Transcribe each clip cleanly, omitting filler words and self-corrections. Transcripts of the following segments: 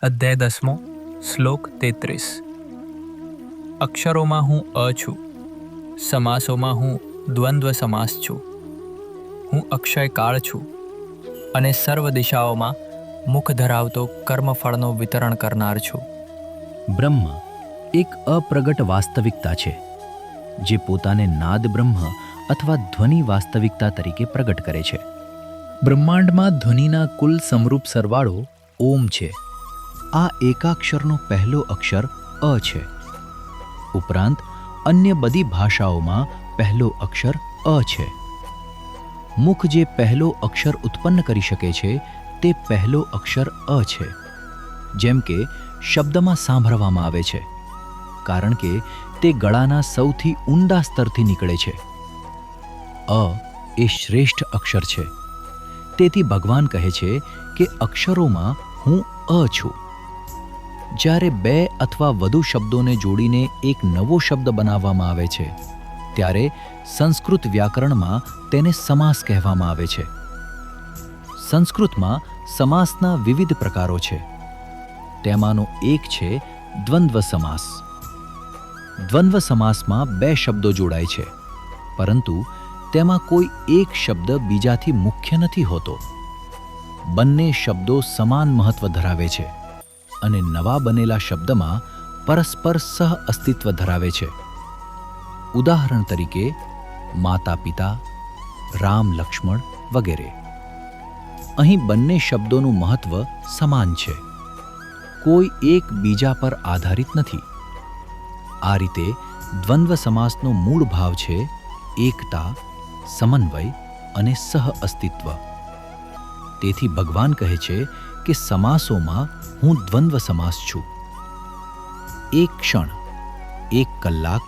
અધ્યાય 10 શ્લોક 33. અક્ષરોમાં હું અ છું, સમાસોમાં હું દ્વંદ્વ સમાસ છું. હું અક્ષય કાળ છું અને સર્વ દિશાઓમાં મુખ ધરાવતો કર્મફળનો વિતરણ કરનાર છું. બ્રહ્મ એક અપ્રગટ વાસ્તવિકતા છે, જે પોતાને નાદ બ્રહ્મ અથવા ધ્વનિ વાસ્તવિકતા તરીકે પ્રગટ કરે છે. બ્રહ્માંડમાં ધ્વનિના કુલ સમરૂપ સરવાળો ઓમ છે. આ એકાક્ષરનો પહેલો અક્ષર અ છે. ઉપરાંત અન્ય બધી ભાષાઓમાં પહેલો અક્ષર અ છે. મુખ જે પહેલો અક્ષર ઉત્પન્ન કરી શકે છે તે પહેલો અક્ષર અ છે. જેમ કે શબ્દમાં સાંભળવામાં આવે છે, કારણ કે તે ગળાના સૌથી ઊંડા સ્તરથી નીકળે છે. અ એ શ્રેષ્ઠ અક્ષર છે. તેથી ભગવાન કહે છે કે અક્ષરોમાં હું અ છું. જ્યારે બે અથવા વધુ શબ્દોને જોડીને એક નવો શબ્દ બનાવવામાં આવે છે, ત્યારે સંસ્કૃત વ્યાકરણમાં તેને સમાસ કહેવામાં આવે છે. સંસ્કૃતમાં સમાસના વિવિધ પ્રકારો છે. તેમાંનો એક છે દ્વંદ્વ સમાસ. દ્વંદ્વ સમાસમાં બે શબ્દો જોડાય છે, પરંતુ તેમાં કોઈ એક શબ્દ બીજાથી મુખ્ય નથી હોતો. બંને શબ્દો સમાન મહત્વ ધરાવે છે અને નવા બનેલા શબ્દમાં પરસ્પર સહ અસ્તિત્વ ધરાવે છે. ઉદાહરણ તરીકે માતા પિતા, રામ લક્ષ્મણ વગેરે. અહીં બંને શબ્દોનું મહત્વ સમાન છે, કોઈ એક બીજા પર આધારિત નથી. આ રીતે દ્વંદ્વ સમાસનો મૂળ ભાવ છે એકતા, સમન્વય અને સહ અસ્તિત્વ. તેથી ભગવાન કહે છે કે સમાસોમાં હું દ્વંદ્વ સમાસ છું. એક ક્ષણ, એક કલાક,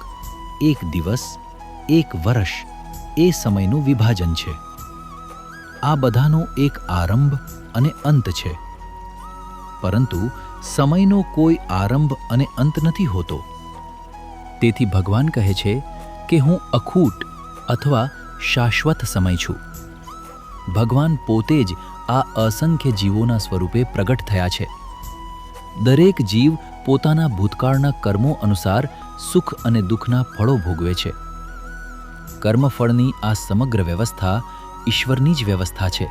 એક દિવસ, એક વર્ષ એ સમયનું વિભાજન છે. આ બધાનો એક આરંભ અને અંત છે, પરંતુ સમયનો કોઈ આરંભ અને અંત નથી હોતો. તેથી ભગવાન કહે છે કે હું અખૂટ અથવા શાશ્વત સમય છું. ભગવાન પોતે જ આ અસંખ્ય જીવોના સ્વરૂપે પ્રગટ થયા છે. દરેક જીવ પોતાના ભૂતકાળના કર્મો અનુસાર સુખ અને દુઃખના ફળો ભોગવે છે. કર્મફળની આ સમગ્ર વ્યવસ્થા ઈશ્વરની જ વ્યવસ્થા છે.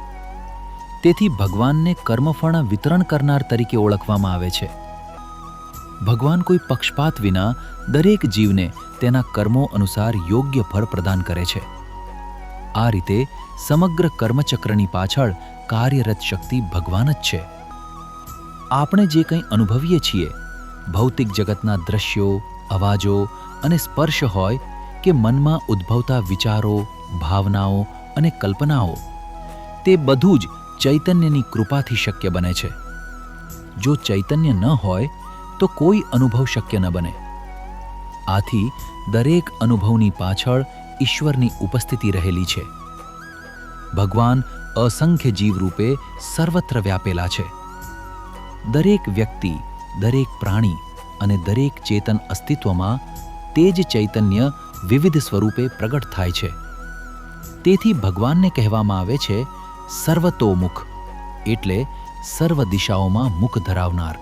તેથી ભગવાનને કર્મફળના વિતરણ કરનાર તરીકે ઓળખવામાં આવે છે. ભગવાન કોઈ પક્ષપાત વિના દરેક જીવને તેના કર્મો અનુસાર યોગ્ય ફળ પ્રદાન કરે છે. આ રીતે સમગ્ર કર્મચક્રની પાછળ કાર્યરત શક્તિ ભગવાન જ છે. આપણે જે કંઈ અનુભવીએ છીએ, ભૌતિક જગતના દ્રશ્યો, અવાજો અને સ્પર્શ હોય કે મનમાં ઉદ્ભવતા વિચારો, ભાવનાઓ અને કલ્પનાઓ, તે બધું જ ચૈતન્યની કૃપાથી શક્ય બને છે. જો ચૈતન્ય ન હોય તો કોઈ અનુભવ શક્ય ન બને. આથી દરેક અનુભવની પાછળ ઈશ્વરની ઉપસ્થિતિ રહેલી છે. ભગવાન અસંખ્ય જીવ રૂપે સર્વત્ર વ્યાપેલા છે. દરેક વ્યક્તિ, દરેક પ્રાણી અને દરેક ચેતન અસ્તિત્વમાં તે જ ચૈતન્ય વિવિધ સ્વરૂપે પ્રગટ થાય છે. તેથી ભગવાનને કહેવામાં આવે છે સર્વતોમુખ, એટલે સર્વ દિશાઓમાં મુખ ધરાવનાર.